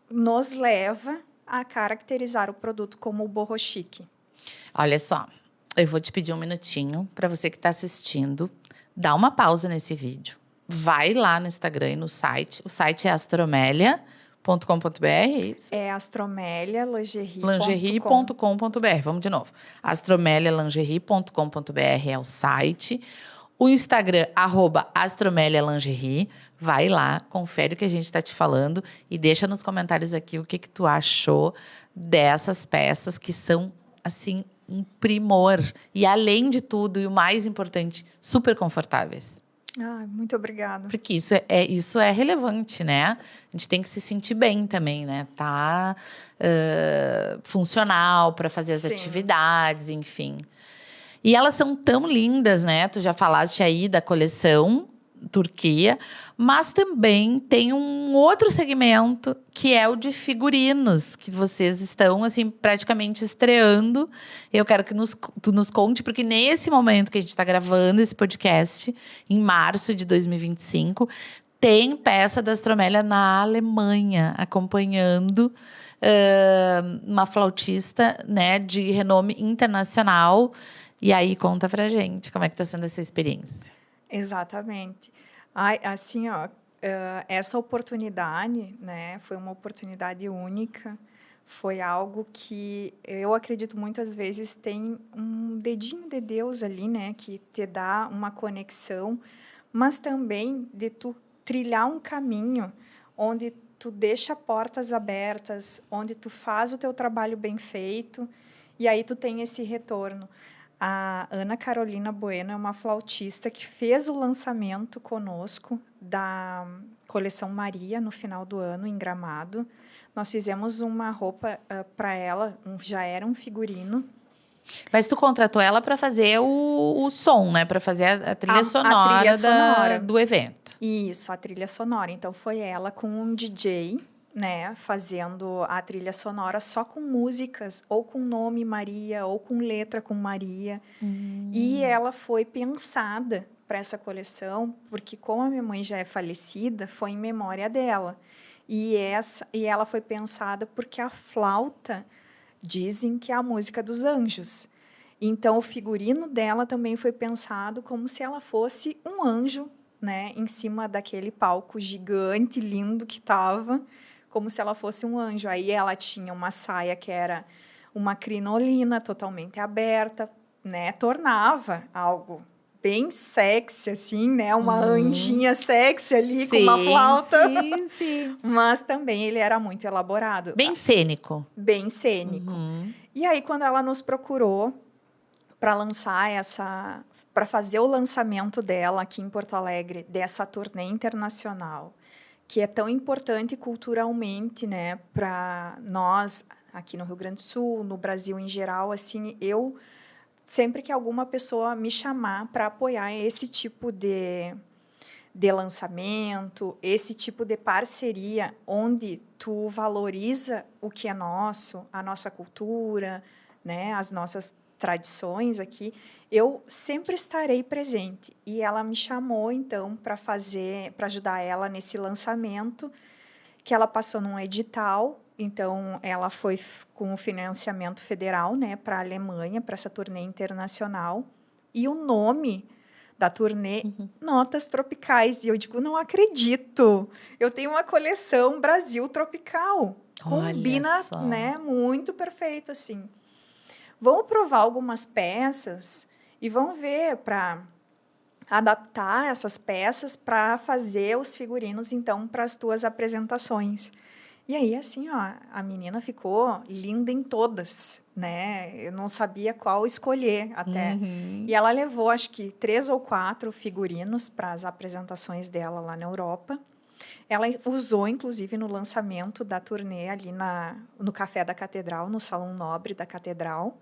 nos leva a caracterizar o produto como o boho chic. Olha só, eu vou te pedir um minutinho para você que está assistindo, dá uma pausa nesse vídeo. Vai lá no Instagram e no site. O site é astromelia.com.br, é isso? É Lingerie.com.br. Vamos de novo. astromelialingerie.com.br é o site. O Instagram, @astromelialingerie. Vai lá, confere o que a gente está te falando e deixa nos comentários aqui o que tu achou dessas peças que são, assim, um primor. E, além de tudo, e o mais importante, super confortáveis. Muito obrigada. Porque isso é relevante, né? A gente tem que se sentir bem também, né? Tá funcional para fazer as atividades, enfim. E elas são tão lindas, né? Tu já falaste aí da coleção Turquia, mas também tem um outro segmento que é o de figurinos, que vocês estão, assim, praticamente estreando. Eu quero que tu nos conte, porque nesse momento que a gente está gravando esse podcast, em março de 2025, tem peça da Astromélia na Alemanha, acompanhando uma flautista, né, de renome internacional. E aí, conta pra gente como é que está sendo essa experiência. Exatamente. Assim, essa oportunidade, né, foi uma oportunidade única, foi algo que eu acredito muitas vezes tem um dedinho de Deus ali, né, que te dá uma conexão, mas também de tu trilhar um caminho onde tu deixa portas abertas, onde tu faz o teu trabalho bem feito, e aí tu tem esse retorno. A Ana Carolina Bueno é uma flautista que fez o lançamento conosco da coleção Maria no final do ano, em Gramado. Nós fizemos uma roupa para ela, já era um figurino. Mas tu contratou ela para fazer o som, né? Para fazer a trilha sonora do evento. Isso, a trilha sonora. Então, foi ela com um DJ, né, fazendo a trilha sonora só com músicas, ou com nome Maria, ou com letra com Maria. E ela foi pensada para essa coleção, porque como a minha mãe já é falecida, foi em memória dela. E ela foi pensada porque a flauta, dizem que é a música dos anjos. Então, o figurino dela também foi pensado como se ela fosse um anjo, né, em cima daquele palco gigante, lindo que estava, como se ela fosse um anjo. Aí ela tinha uma saia que era uma crinolina totalmente aberta, né? Tornava algo bem sexy, assim, né? Uma anjinha sexy ali com uma flauta. Sim, sim. Mas também ele era muito elaborado. Bem cênico. Bem cênico. E aí, quando ela nos procurou para lançar para fazer o lançamento dela aqui em Porto Alegre, dessa turnê internacional, que é tão importante culturalmente, né, para nós aqui no Rio Grande do Sul, no Brasil em geral, assim, eu sempre que alguma pessoa me chamar para apoiar esse tipo de lançamento, esse tipo de parceria, onde tu valoriza o que é nosso, a nossa cultura, né, as nossas tradições aqui, eu sempre estarei presente. E ela me chamou, então, para ajudar ela nesse lançamento, que ela passou num edital. Então, ela foi com o financiamento federal, né, para a Alemanha, para essa turnê internacional. E o nome da turnê, Notas Tropicais. E eu digo, não acredito. Eu tenho uma coleção Brasil Tropical. Combina, né, muito perfeito, assim. Vamos provar algumas peças e vamos ver para adaptar essas peças para fazer os figurinos, então, para as tuas apresentações. E aí, assim, ó, a menina ficou linda em todas, né? Eu não sabia qual escolher até. E ela levou, acho que 3 ou 4 figurinos para as apresentações dela lá na Europa. Ela usou, inclusive, no lançamento da turnê ali no Café da Catedral, no Salão Nobre da Catedral.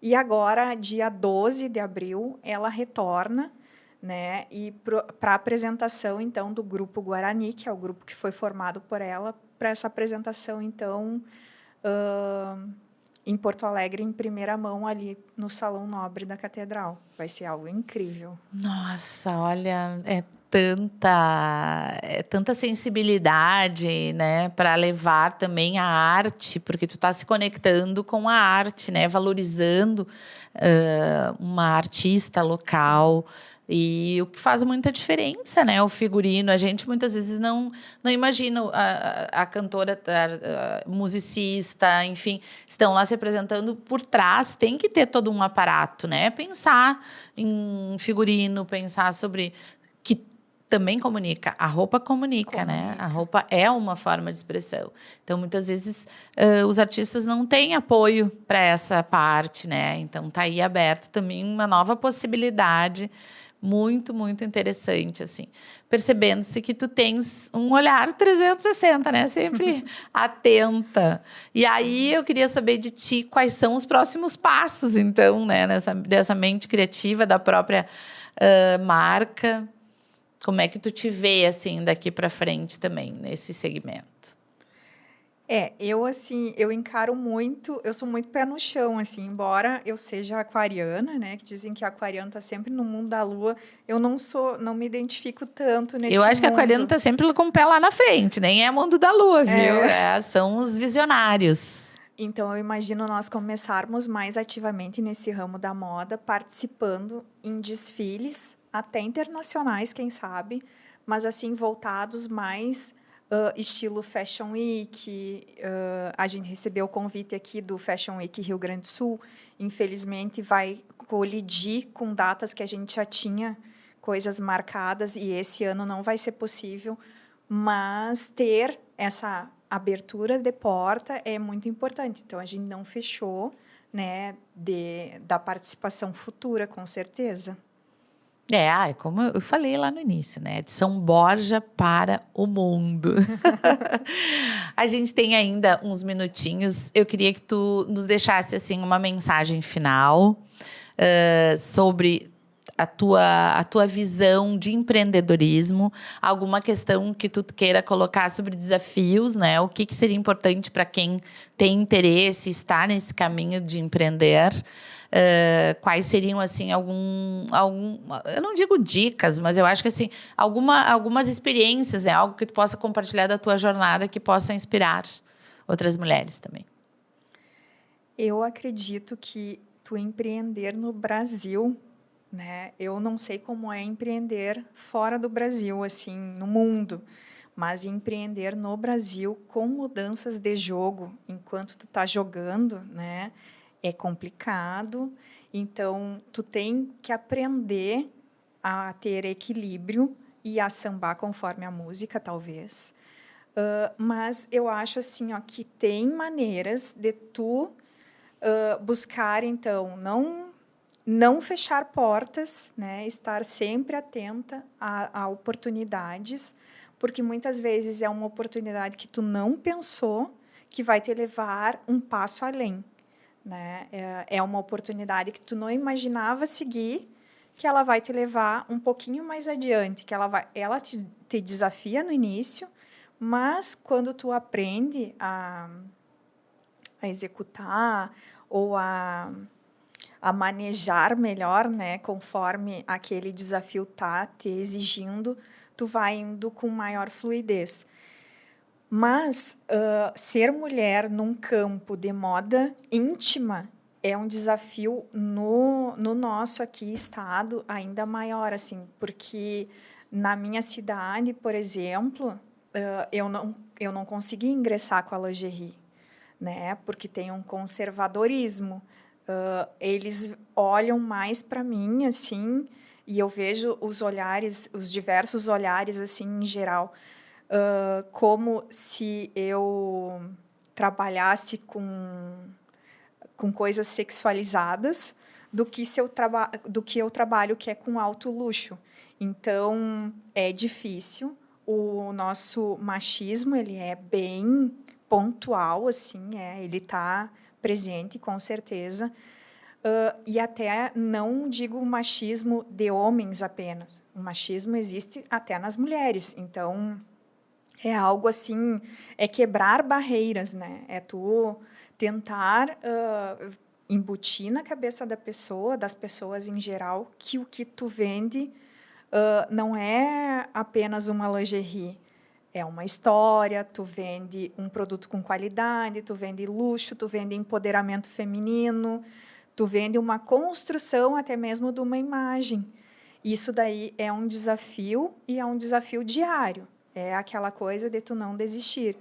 E agora, dia 12 de abril, ela retorna, né, e para a apresentação, então, do Grupo Guarani, que é o grupo que foi formado por ela, para essa apresentação, então, em Porto Alegre, em primeira mão, ali no Salão Nobre da Catedral. Vai ser algo incrível. Nossa, olha, tanta sensibilidade, né, para levar também a arte, porque tu está se conectando com a arte, né, valorizando uma artista local. Sim. E o que faz muita diferença, né? O figurino. A gente muitas vezes não imagina a cantora, a musicista, enfim, estão lá se apresentando por trás. Tem que ter todo um aparato, né? Pensar em figurino, pensar sobre que também comunica. A roupa comunica, né? A roupa é uma forma de expressão. Então, muitas vezes, os artistas não têm apoio para essa parte, né? Então, está aí aberto também uma nova possibilidade muito, muito interessante, assim. Percebendo-se que tu tens um olhar 360, né? Sempre atenta. E aí, eu queria saber de ti quais são os próximos passos, então, né? Dessa mente criativa da própria marca. Como é que tu te vê, assim, daqui para frente também, nesse segmento? Eu encaro muito, eu sou muito pé no chão, assim, embora eu seja aquariana, né, que dizem que a aquariana está sempre no mundo da lua, eu não me identifico tanto nesse mundo. Eu acho que a aquariana está sempre com o pé lá na frente, nem é mundo da lua, viu? São os visionários. Então, eu imagino nós começarmos mais ativamente nesse ramo da moda, participando em desfiles, até internacionais, quem sabe, mas assim, voltados mais estilo Fashion Week. A gente recebeu o convite aqui do Fashion Week Rio Grande do Sul. Infelizmente, vai colidir com datas que a gente já tinha coisas marcadas e esse ano não vai ser possível, mas ter essa abertura de porta é muito importante. Então, a gente não fechou, né, da participação futura, com certeza. Como eu falei lá no início, né? De São Borja para o mundo. A gente tem ainda uns minutinhos. Eu queria que tu nos deixasse assim uma mensagem final sobre a tua visão de empreendedorismo, alguma questão que tu queira colocar sobre desafios, né? O que seria importante para quem tem interesse, está nesse caminho de empreender. Quais seriam, assim, eu não digo dicas, mas eu acho que, assim, algumas experiências, né? Algo que tu possa compartilhar da tua jornada que possa inspirar outras mulheres também. Eu acredito que tu empreender no Brasil, né? Eu não sei como é empreender fora do Brasil, assim, no mundo. Mas empreender no Brasil com mudanças de jogo, enquanto tu tá jogando, né, é complicado. Então, tu tem que aprender a ter equilíbrio e a sambar conforme a música, talvez. Mas eu acho assim, ó, que tem maneiras de tu buscar, então, não fechar portas, né? Estar sempre atenta a oportunidades, porque muitas vezes é uma oportunidade que tu não pensou que vai te levar um passo além, né? É uma oportunidade que tu não imaginava seguir, que ela vai te levar um pouquinho mais adiante, que ela te desafia no início, mas quando tu aprende a executar ou a manejar melhor, né, conforme aquele desafio tá te exigindo, tu vai indo com maior fluidez. Mas ser mulher num campo de moda íntima é um desafio no nosso aqui estado ainda maior, assim, porque na minha cidade, por exemplo, eu não consegui ingressar com a lingerie, né? Porque tem um conservadorismo. Eles olham mais para mim, assim, e eu vejo os olhares, os diversos olhares, assim, em geral, como se eu trabalhasse com coisas sexualizadas do que eu trabalho, que é com alto luxo. Então, é difícil. O nosso machismo, ele é bem pontual, assim, ele está presente, com certeza. E até não digo o machismo de homens apenas. O machismo existe até nas mulheres. Então, é algo assim, é quebrar barreiras, né? É tu tentar embutir na cabeça da pessoa, das pessoas em geral, que o que tu vende não é apenas uma lingerie. É uma história, tu vende um produto com qualidade, tu vende luxo, tu vende empoderamento feminino, tu vende uma construção até mesmo de uma imagem. Isso daí é um desafio e é um desafio diário. É aquela coisa de tu não desistir.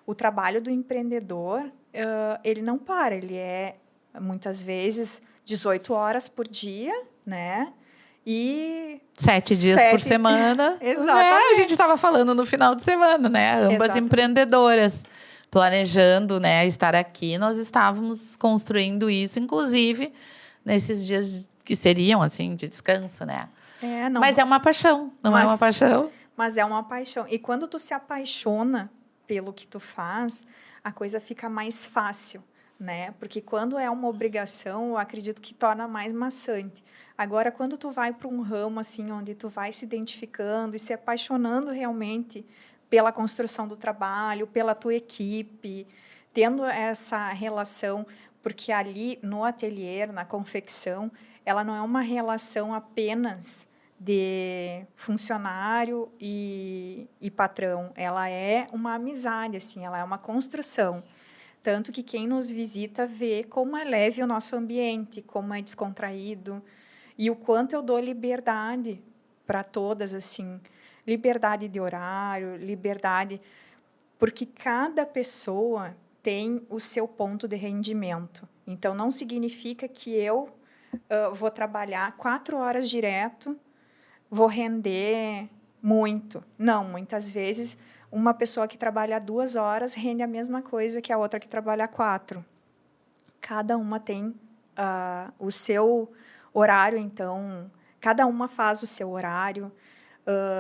O trabalho do empreendedor, ele não para, ele é, muitas vezes, 18 horas por dia, né? E 7 dias por semana. Exatamente. A gente estava falando no final de semana, né? Ambas Exatamente. empreendedoras, planejando, né, estar aqui. Nós estávamos construindo isso, inclusive, nesses dias que seriam, assim, de descanso, né? Mas é uma paixão, não é uma paixão? Mas é uma paixão. E quando tu se apaixona pelo que tu faz, a coisa fica mais fácil, né? Porque quando é uma obrigação, eu acredito que torna mais maçante. Agora, quando tu vai para um ramo assim, onde tu vai se identificando e se apaixonando realmente pela construção do trabalho, pela tua equipe, tendo essa relação, porque ali no ateliê, na confecção, ela não é uma relação apenas de funcionário e patrão, ela é uma amizade, assim, ela é uma construção. Tanto que quem nos visita vê como é leve o nosso ambiente, como é descontraído, e o quanto eu dou liberdade para todas, assim, liberdade de horário, liberdade, porque cada pessoa tem o seu ponto de rendimento. Então, não significa que eu vou trabalhar 4 horas direto, vou render muito. Não, muitas vezes uma pessoa que trabalha 2 horas rende a mesma coisa que a outra que trabalha 4. Cada uma tem o seu horário, então, cada uma faz o seu horário.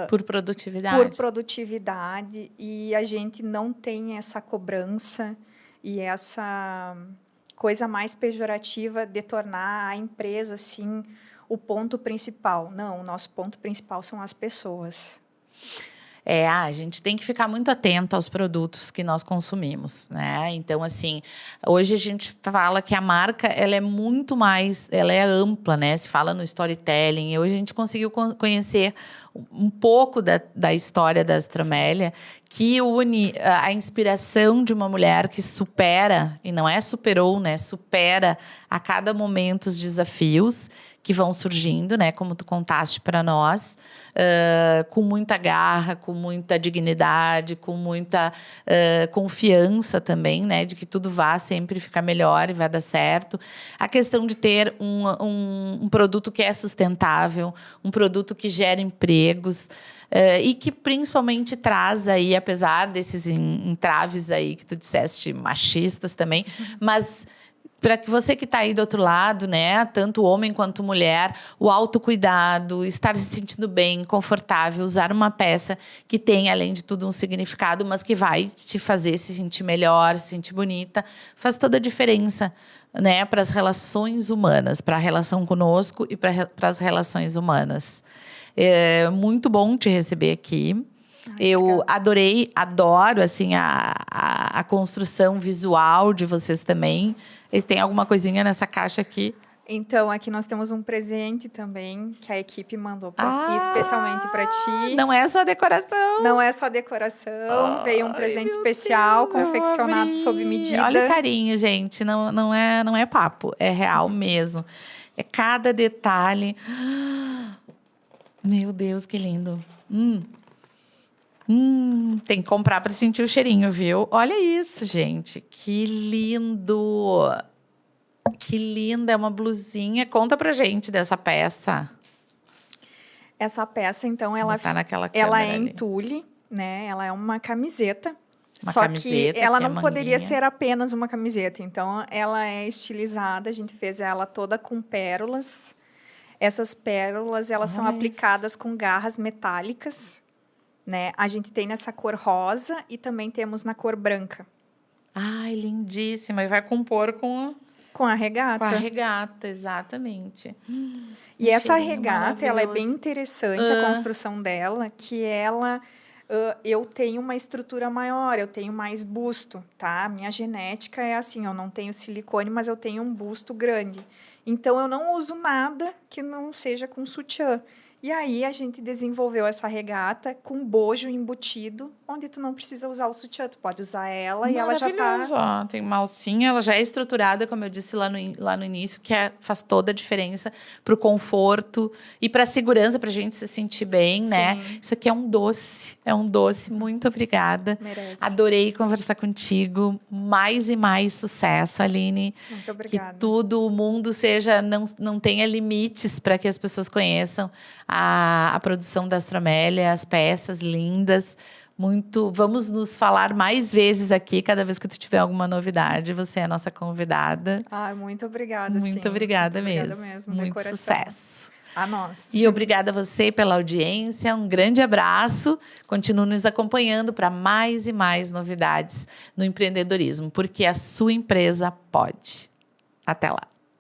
Por produtividade. Por produtividade, e a gente não tem essa cobrança e essa coisa mais pejorativa de tornar a empresa, assim, o ponto principal. Não, o nosso ponto principal são as pessoas. A gente tem que ficar muito atento aos produtos que nós consumimos, né? Então, assim, hoje a gente fala que a marca, ela é muito mais, ela é ampla, né? Se fala no storytelling. Hoje a gente conseguiu conhecer um pouco da história da Astromélia, que une a inspiração de uma mulher que supera, e não é superou, né? Supera a cada momento os desafios, que vão surgindo, né? Como tu contaste para nós, com muita garra, com muita dignidade, com muita confiança também, né? De que tudo vai sempre ficar melhor e vai dar certo. A questão de ter um produto que é sustentável, um produto que gera empregos, e que principalmente traz aí, apesar desses entraves aí que tu disseste, machistas também, mas para que você que está aí do outro lado, né, tanto homem quanto mulher, o autocuidado, estar se sentindo bem, confortável, usar uma peça que tem, além de tudo, um significado, mas que vai te fazer se sentir melhor, se sentir bonita, faz toda a diferença, né, para as relações humanas, para a relação conosco e para as relações humanas. É muito bom te receber aqui. Eu adoro assim, a construção visual de vocês também. Tem alguma coisinha nessa caixa aqui? Então, aqui nós temos um presente também que a equipe mandou especialmente para ti. Não é só decoração. Não é só decoração. Veio um presente especial, confeccionado sob medida. Olha o carinho, gente. Não é papo, é real mesmo. É cada detalhe. Meu Deus, que lindo. Tem que comprar para sentir o cheirinho, viu? Olha isso, gente. Que lindo. Que linda. É uma blusinha. Conta pra gente dessa peça. Essa peça, então, ela é em tule, né? Ela é uma camiseta. Só que ela não poderia ser apenas uma camiseta. Então, ela é estilizada. A gente fez ela toda com pérolas. Essas pérolas, elas são aplicadas com garras metálicas. Né? A gente tem nessa cor rosa e também temos na cor branca. Ai, lindíssima. E vai compor com a regata. Com a regata, exatamente. E essa regata, ela é bem interessante, a construção dela, que ela... eu tenho uma estrutura maior, eu tenho mais busto, tá? Minha genética é assim, eu não tenho silicone, mas eu tenho um busto grande. Então, eu não uso nada que não seja com sutiã. E aí, a gente desenvolveu essa regata com bojo embutido, onde tu não precisa usar o sutiã. Tu pode usar ela e ela já tá... Tem uma alcinha, ela já é estruturada, como eu disse lá no início, que faz toda a diferença pro conforto e pra segurança, pra gente se sentir bem, né? Isso aqui é um doce. É um doce. Muito obrigada. Merece. Adorei conversar contigo. Mais e mais sucesso, Aline. Muito obrigada. Que tudo, o mundo seja... Não tenha limites para que as pessoas conheçam a produção da Astromélia, as peças lindas. Vamos nos falar mais vezes aqui, cada vez que tu tiver alguma novidade. Você é a nossa convidada. Muito obrigada, Muito obrigada mesmo. Muito sucesso. A nós. E obrigada a você pela audiência. Um grande abraço. Continue nos acompanhando para mais e mais novidades no empreendedorismo, porque a sua empresa pode. Até lá.